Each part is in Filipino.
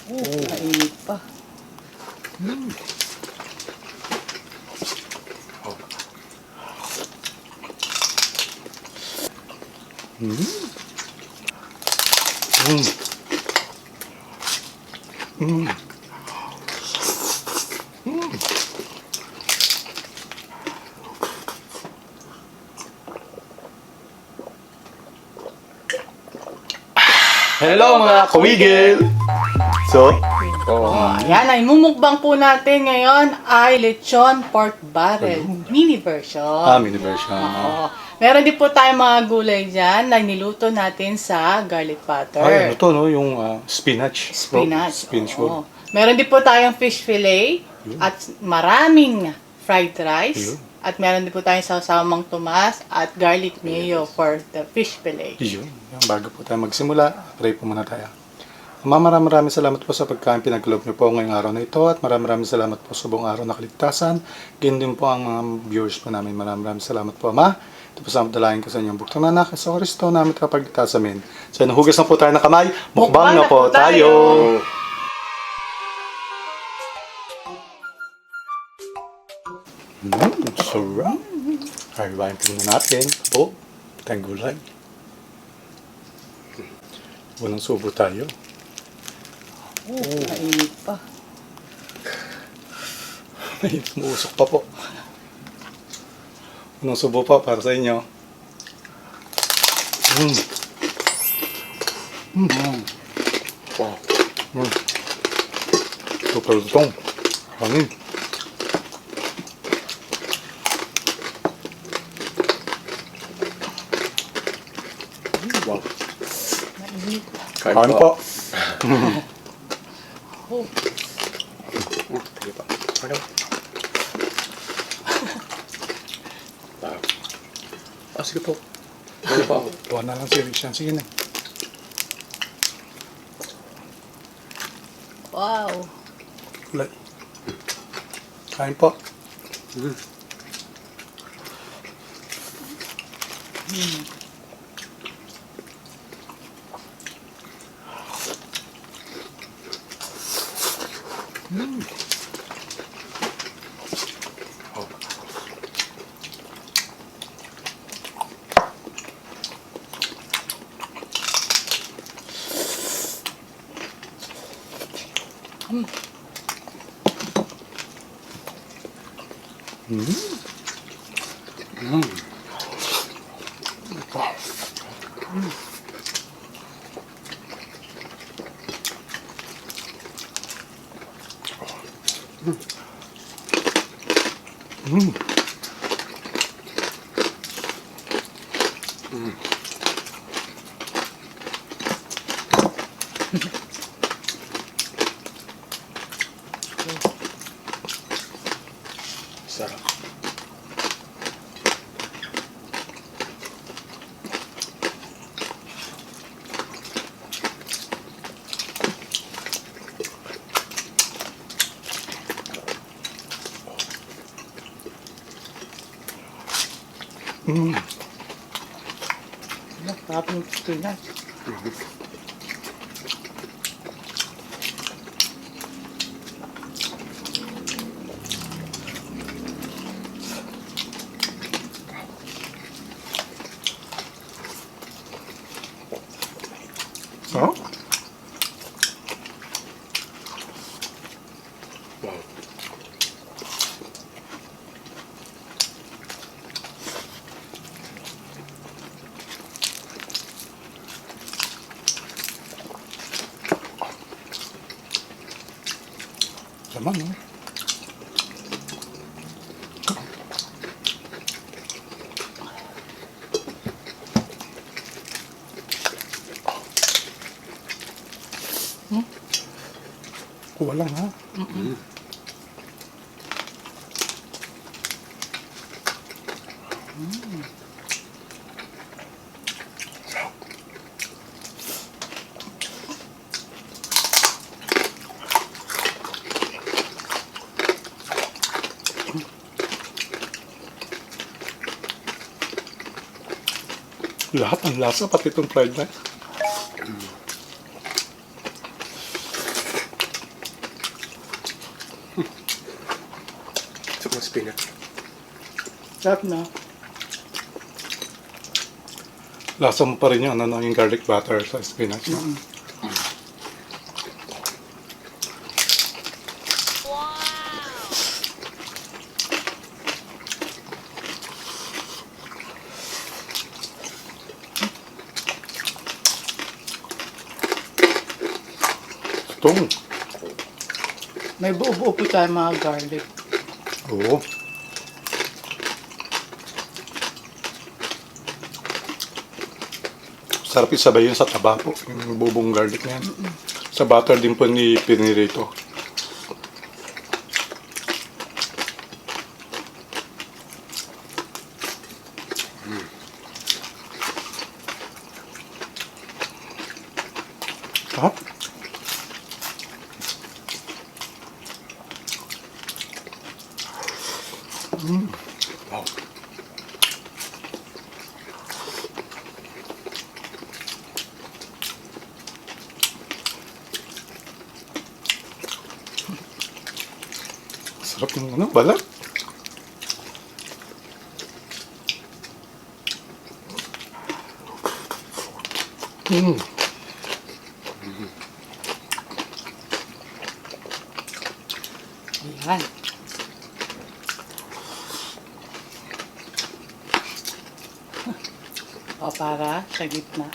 Mainit pa. Hello mga kawigil! So, Ayan, ay mumukbang po natin ngayon ay lechon pork barrel. Mini version. mini version. Oo. Meron din po tayong mga gulay dyan na niluto natin sa garlic butter. Ay, ano to, no? Yung spinach. Spinach. Spinach Oo. roll. Meron din po tayong fish fillet at maraming fried rice. Yun. At meron din po tayong sawsawang tumas at garlic mayo for the fish fillet. Yun. Bago po tayo magsimula, pray po muna tayo. Maraming salamat po sa pagkain pinagkaloob niyo po ngayong araw na ito at maraming salamat po sa buong araw na kaligtasan. Ganyan din po ang mga viewers po namin. Maraming salamat po, Ama. Ito po sa dalayan ko sa inyong buktong nanak sa Kristo namin kapagligtas amin. So, nahugas na po tayo ng kamay. Mukbang na po tayo! Sarap. Kaibahin po muna natin. Po, tayong gulay. Unang subo tayo. Mainit pa. Ay, umuusok pa po. Unang subo pa para sa inyo. Wow. Super lutong. Hangin. Wow. Mainit. Kain po. Sige po. Sige po. Tuwa na lang si Rishan. Sige na. Wow. Kulay. Kain po. Sarap. Sarap ng spinach. Sarap. Wow. Sama, no? Kuha lang, ha? Lahat ang lasa, pati itong fried rice. Sa mga spinach. Sarap na. Lasa mo pa rin yung, ano, yung garlic butter sa spinach. No? Itong. May buo-buo po tayo mga garlic. Oo. Sarap isabay yun sa taba po, yung bubong garlic na yan. Sa butter din po ni pinirito. Sarap. Wow. Sarap yung ano, balat. Mm. Ayan. O para sa gitna.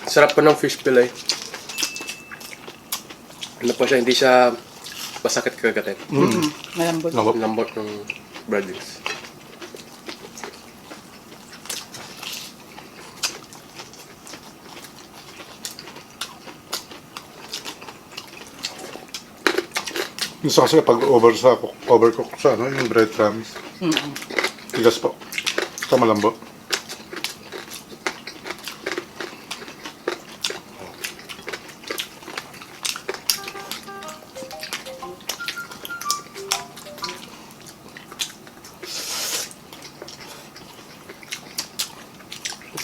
Sarap pa ng fish fillet. Ano pa siya, hindi siya masakit kagatin. Malambot. Lambot. Lambot ng breadings. Gusto kasi pag overcook sa ano, yung breadcrumbs. Tigas po. Ito malambot.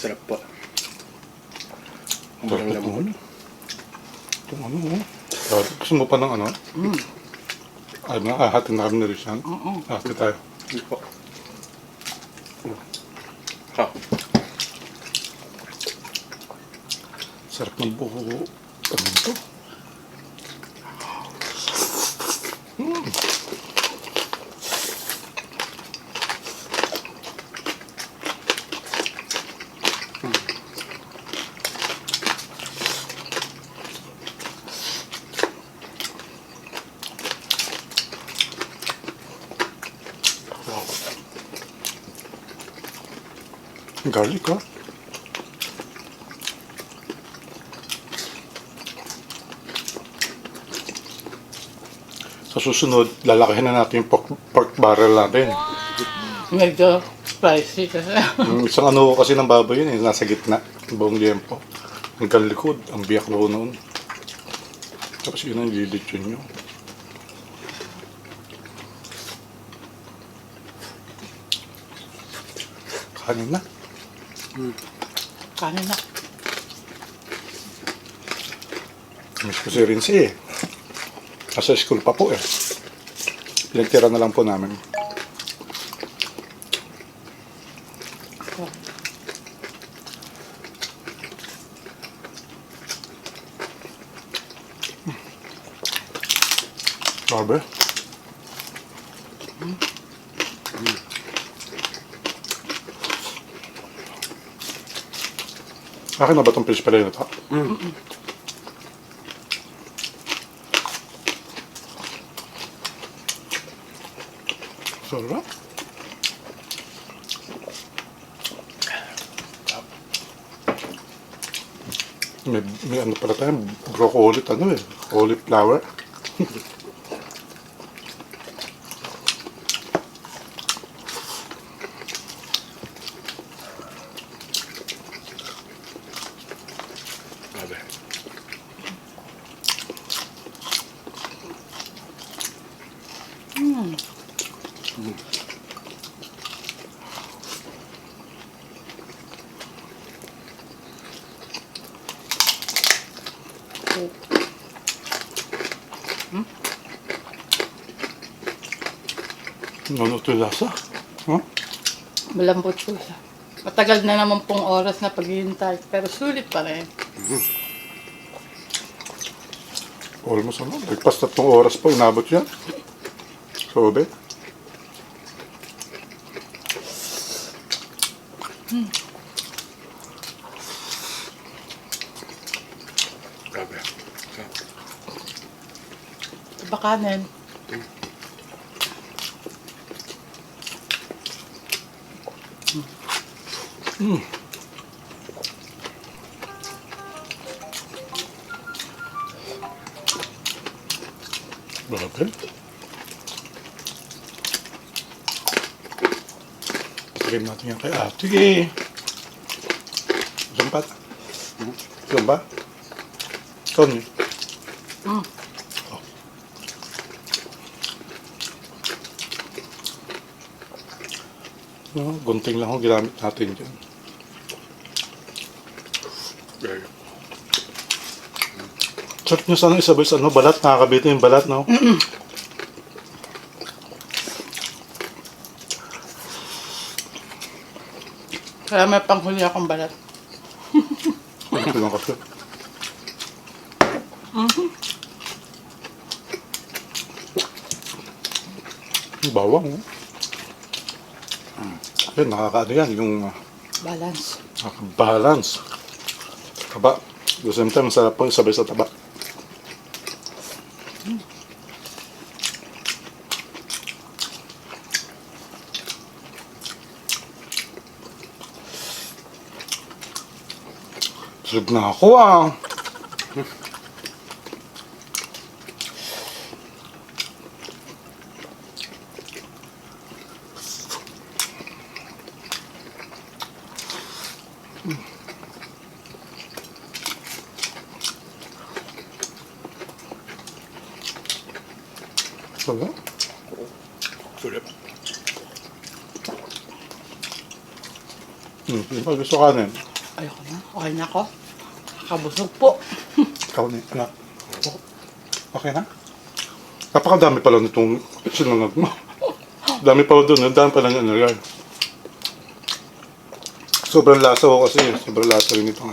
Sarap po. Sarap Ang itong lambot. ano. Itong ano, oh. Gusto mo pa ng ano? Ay, hatin na kami na rin siya. Hati tayo. Hindi po. Ha. Sarap ng buo. Ano ito? Garlic, ha? Sa susunod, lalakihin na natin yung pork barrel natin. Medyo spicy kasi. Yung isang ano kasi ng baboy yun, nasa gitna, buong liempo. Hanggang likod, ang biyak ko noon. Tapos yun ang lilitsyon nyo. Kanin na. Kanin na. Miss ko si Rinsi eh. Nasa school pa po eh. Pinagtira na lang po namin. Grabe. Akin na ba itong fish pala yun ito? Sarap. May ano pala tayo, broccoli, ano eh, cauliflower. Grabe. Ano ito yung lasa? Huh? Malambot po siya. Matagal na naman pong oras na paghihintay, pero sulit pa rin. Almost ano, lagpas 3 oras pa, inabot yan. Sobe. Grabe. Sarap. Ito ba kanin? Grabe. Pagkain natin yan kay ate eh. Sampat. Samba? Tony. No, gunting lang ako ginamit natin dyan. Grabe. Sarap nyo sana isabay sa balat. Nakakabito yung balat, no? Kaya may panghuli akong balat. Ito lang kasi. Bawang, oh. Ayun, nakakaano yan, yung Balance. balance. Taba. At the same time, masarap po sabay sa taba. Sub na ako ah. Sarap. Sarap. Yung pag gusto kanin. Ayoko na. Okay na ako. Kabusog po. Ikaw na, anak. Okay na? Napakadami pala nitong sinangag mo. Dami pa doon, dami pa lang nilagay. Sobrang lasa ko kasi, sobrang lasa rin itong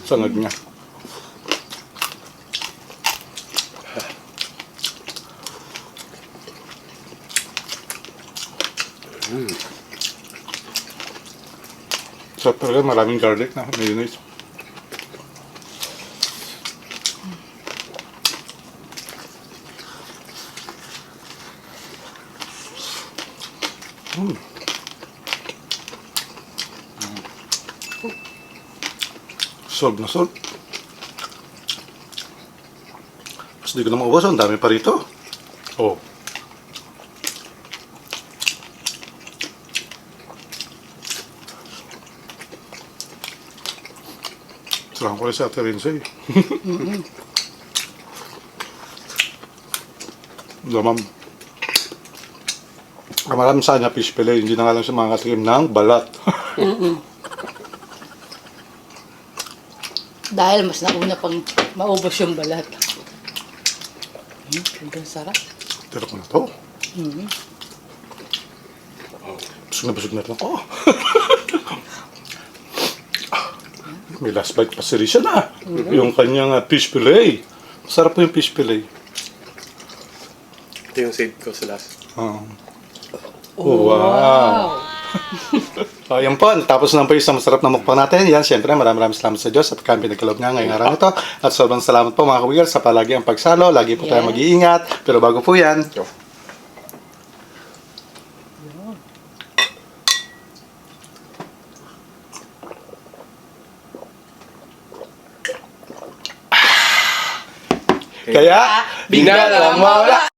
sangag niya. Sarap talaga, maraming garlic na mayonnaise. Solve na solve. Mas di ko na maubos, ang dami pa rito. Oh. Sarahan ko rin sa Ate Rinse eh. Lamam. Maraming sana fish fillet, hindi na nga lang siya makakatikim ng balat. Dahil mas nauna pang maubos yung balat. Hanggang sarap. Tira ko na to. Busog na rin ako. May last bite pa si Risha na. Yung kanyang fish fillet. Sarap po yung fish fillet. Ito yung save ko sa last. Oh, wow! So, yan po. Tapos na po yung masarap na mukbang natin. Yan, siyempre, maraming salamat sa Diyos at kami pinagkaloob niya ngayong araw ito. At sobrang salamat po mga kawigal sa palagi ang pagsalo. Lagi po tayo mag-iingat. Pero bago po yan, kaya, bigla na lang mawala.